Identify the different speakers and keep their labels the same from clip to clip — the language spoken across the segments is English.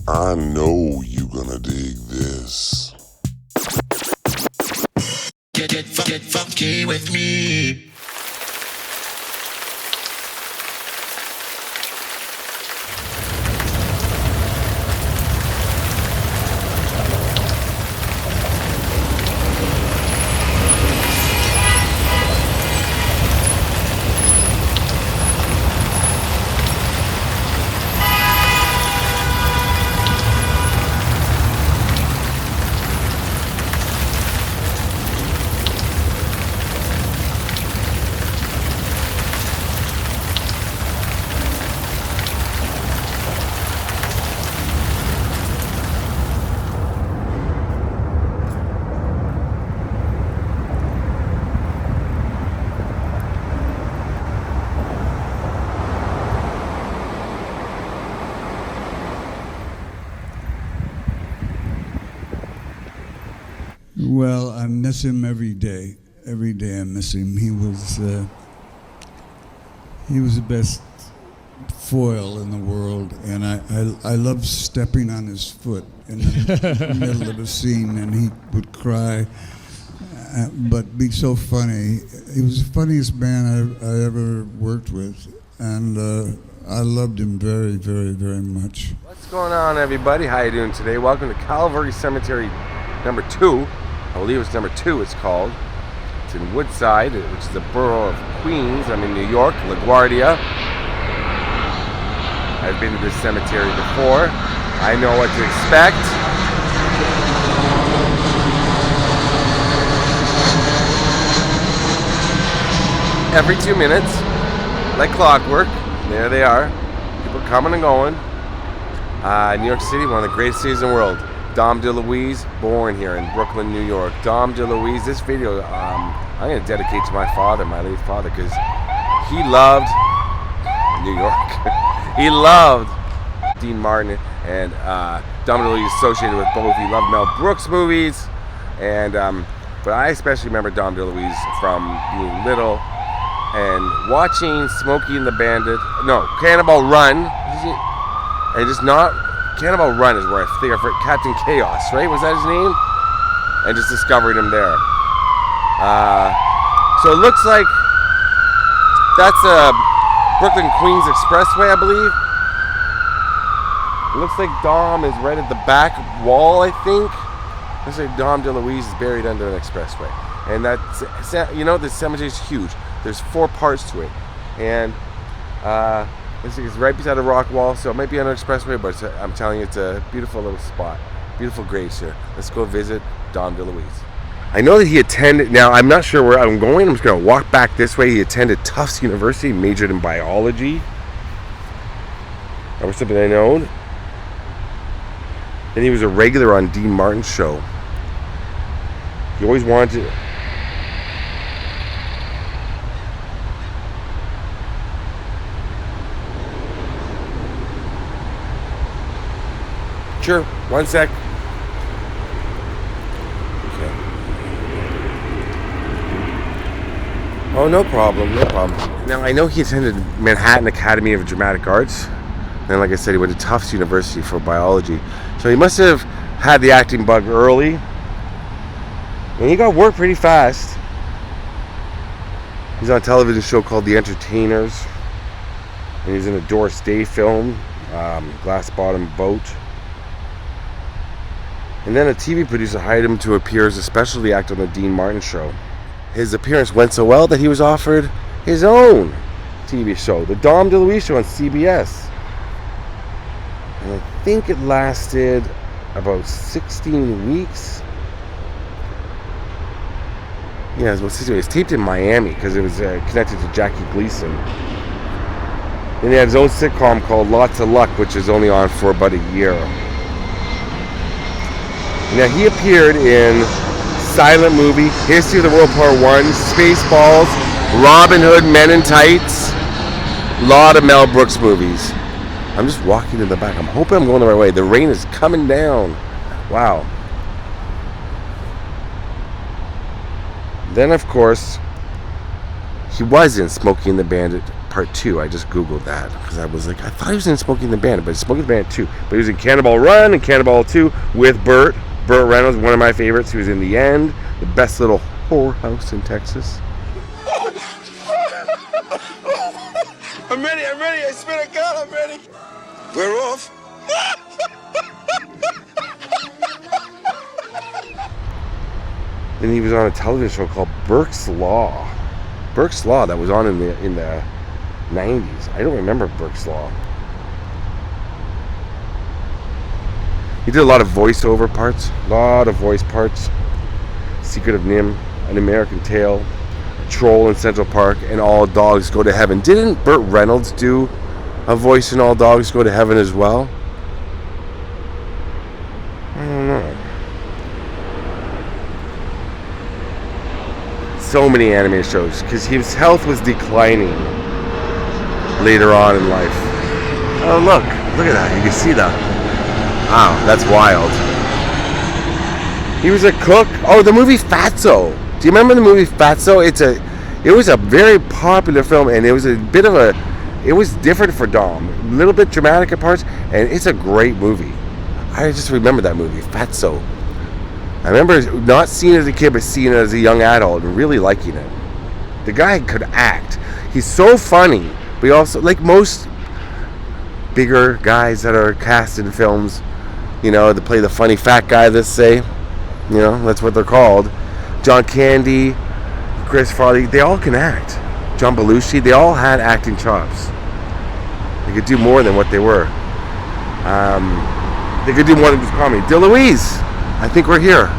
Speaker 1: I know you gonna dig this.
Speaker 2: Get funky with me.
Speaker 3: Well, I miss him every day. Every day I miss him. He was the best foil in the world, and I love stepping on his foot in the middle of a scene, and he would cry, but be so funny. He was the funniest man I ever worked with, and I loved him very, very, very much.
Speaker 4: What's going on, everybody? How you doing today? Welcome to Calvary Cemetery number 2. I believe it's number 2 it's called. It's in Woodside, which is a borough of Queens. I'm in New York, LaGuardia. I've been to this cemetery before. I know what to expect. Every 2 minutes, like clockwork, there they are. People coming and going. New York City, one of the greatest cities in the world. Dom DeLuise, born here in Brooklyn, New York. Dom DeLuise, this video I'm going to dedicate to my father, my late father, because he loved New York. He loved Dean Martin, and Dom DeLuise associated with both. He loved Mel Brooks movies, and but I especially remember Dom DeLuise from being little and watching Smokey and the Bandit, Cannonball Run, and just not... Cannonball Run is where I think I forgot Captain Chaos, right? Was that his name? I just discovered him there. So it looks like that's a Brooklyn Queens Expressway, I believe. It looks like Dom is right at the back wall, I think. Looks like Dom DeLuise is buried under an expressway. And that's, this cemetery is huge. There's 4 parts to it. And it's right beside a rock wall, so it might be on an expressway, but I'm telling you, it's a beautiful little spot. Beautiful graves here. Let's go visit Dom DeLuise. I know that he attended, now I'm not sure where I'm going. I'm just going to walk back this way. He attended Tufts University, majored in biology. That was something I know. Then he was a regular on Dean Martin's show. He always wanted to... Sure, 1 sec. Okay. Oh, no problem. Now, I know he attended Manhattan Academy of Dramatic Arts. And like I said, he went to Tufts University for biology. So he must have had the acting bug early. And he got work pretty fast. He's on a television show called The Entertainers. And he's in a Doris Day film, Glass Bottom Boat. And then a TV producer hired him to appear as a specialty actor on the Dean Martin show. His appearance went so well that he was offered his own TV show, the Dom DeLuise show on CBS. And I think it lasted about 16 weeks. Yeah, it was about 16 weeks. It was taped in Miami because it was connected to Jackie Gleason. Then he had his own sitcom called Lots of Luck, which is only on for about a year. Now, he appeared in Silent Movie, History of the World Part 1, Spaceballs, Robin Hood, Men in Tights, a lot of Mel Brooks movies. I'm just walking in the back. I'm hoping I'm going the right way. The rain is coming down. Wow. Then, of course, he was in Smokey and the Bandit Part 2. I just Googled that because I was like, I thought he was in Smokey and the Bandit, but Smokey and the Bandit 2. But he was in Cannonball Run and Cannonball 2 with Burt Reynolds, one of my favorites. He was in The End, the best little whorehouse in Texas.
Speaker 5: I'm ready, I swear to God, I'm ready. We're off.
Speaker 4: Then he was on a television show called Burke's Law. Burke's Law, that was on in the 90s. I don't remember Burke's Law. He did a lot of voiceover parts, voice parts. Secret of Nim, An American Tale, Troll in Central Park, and All Dogs Go to Heaven. Didn't Burt Reynolds do a voice in All Dogs Go to Heaven as well? I don't know. So many anime shows, because his health was declining later on in life. Oh, look at that. You can see that. Wow, that's wild. He was a cook. Oh, the movie Fatso. Do you remember the movie Fatso? It was a very popular film, and it was it was different for Dom. A little bit dramatic at parts, and it's a great movie. I just remember that movie, Fatso. I remember not seeing it as a kid, but seeing it as a young adult and really liking it. The guy could act. He's so funny, but he also, like most bigger guys that are cast in films, you know, to play the funny fat guy, let's say, you know, that's what they're called. John Candy, Chris Farley, they all can act. John Belushi, they all had acting chops. They could do more than what they were. They could do more than just comedy. DeLuise, I think we're here.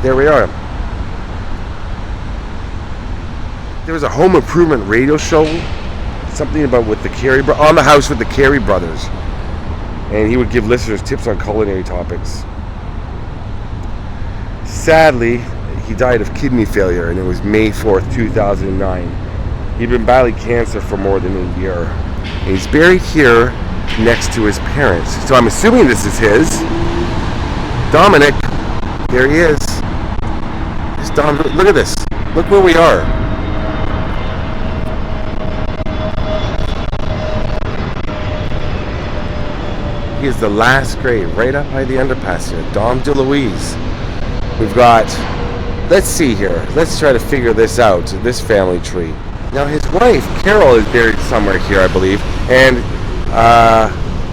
Speaker 4: There we are. There was a home improvement radio show, something about with the Carey on the house with the Carey brothers, and he would give listeners tips on culinary topics. Sadly, he died of kidney failure, and it was May 4th, 2009. He'd been battling cancer for more than a year, and he's buried here next to his parents. So I'm assuming this is his. Dominick, there he is. It's Dom. Look at this. Look where we are. He is the last grave right up by the underpass here. Dom DeLuise. We've got, let's see here. Let's try to figure this out, this family tree. Now his wife, Carol, is buried somewhere here, I believe. And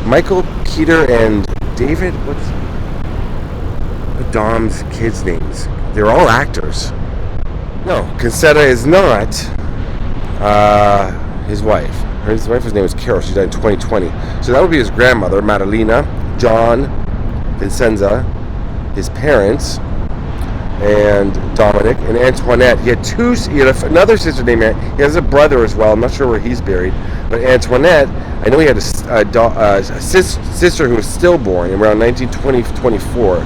Speaker 4: Michael, Peter, and David, what's Dom's kids' names? They're all actors. No, Vincenza is not his wife. His wife's name is Carol. She died in 2020. So that would be his grandmother, Madalena, John, Vincenza, his parents, and Dominick and Antoinette. He had another sister named He has a brother as well. I'm not sure where he's buried. But Antoinette, I know he had a sister who was stillborn around 1924.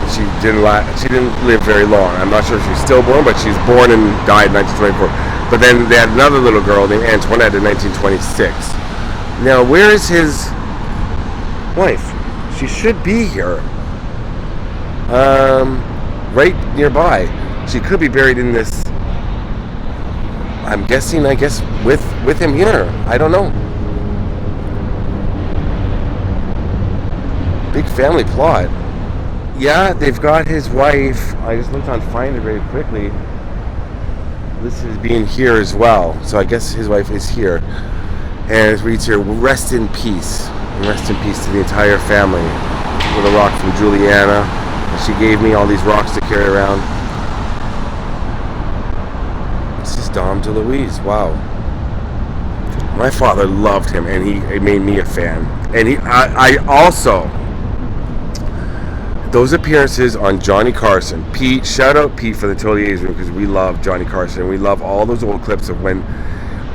Speaker 4: She didn't live very long. I'm not sure if she was stillborn, but she was born and died in 1924. But then they had another little girl named Antoinette in 1926. Now, where is his wife? She should be here. Right nearby. She could be buried in this. I'm guessing, with him here. I don't know. Big family plot. Yeah, they've got his wife. I just looked on Finder very quickly. This is being here as well. So I guess his wife is here. And it reads here, rest in peace. And rest in peace to the entire family. With a rock from Juliana. And she gave me all these rocks to carry around. This is Dom DeLuise. Wow. My father loved him, and he made me a fan. And I also, those appearances on Johnny Carson. Pete, shout out Pete for the Totally Room, because we love Johnny Carson. We love all those old clips of when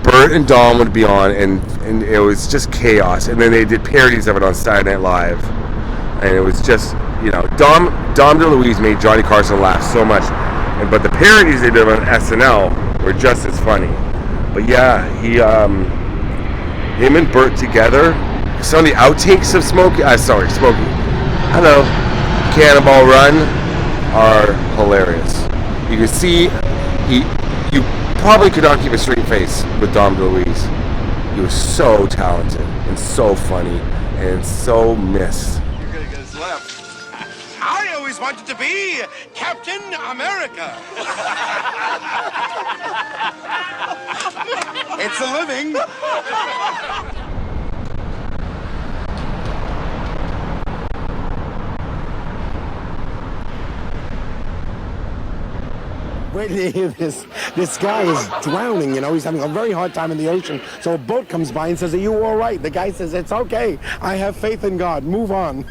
Speaker 4: Bert and Dom would be on, and it was just chaos. And then they did parodies of it on Saturday Night Live, and it was just, you know, Dom DeLuise made Johnny Carson laugh so much, but the parodies they did on SNL were just as funny. But yeah, him and Bert together. Some of the outtakes of Smokey. Hello. Cannonball Run are hilarious. You can see you probably could not keep a straight face with Dom DeLuise. He was so talented and so funny and so missed.
Speaker 5: You're gonna get his left. I always wanted to be Captain America. It's a living.
Speaker 6: Wait till you hear this. This guy is drowning, you know. He's having a very hard time in the ocean. So a boat comes by and says, "Are you all right?" The guy says, "It's okay. I have faith in God. Move on."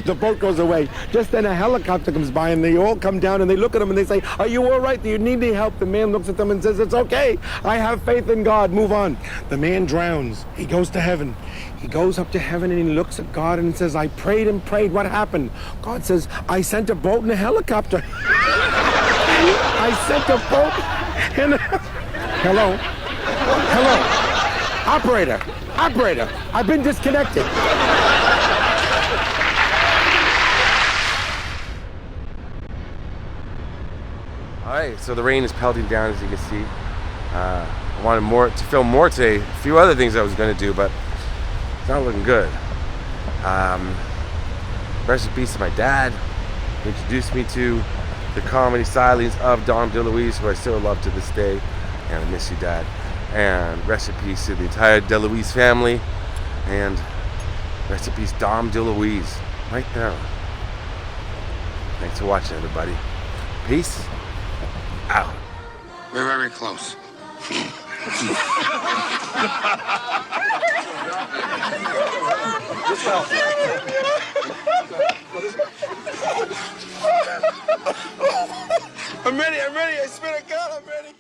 Speaker 6: The boat goes away. Just then a helicopter comes by and they all come down and they look at him and they say, "Are you all right? Do you need any help?" The man looks at them and says, "It's okay. I have faith in God. Move on." The man drowns. He goes to heaven. He goes up to heaven and he looks at God and says, "I prayed and prayed. What happened?" God says, "I sent a boat and a helicopter." I sent a boat and Hello? Hello? Operator! Operator! I've been disconnected.
Speaker 4: Alright, so the rain is pelting down, as you can see. I wanted to film more today. A few other things I was going to do, but it's not looking good. Rest in peace to my dad, who introduced me to the comedy stylings of Dom DeLuise, who I still love to this day. And I miss you, Dad. And rest in peace to the entire DeLuise family. And rest in peace, Dom DeLuise. Right now. Thanks for watching, everybody. Peace out.
Speaker 5: We're very close. I'm ready. I swear to God, I'm ready.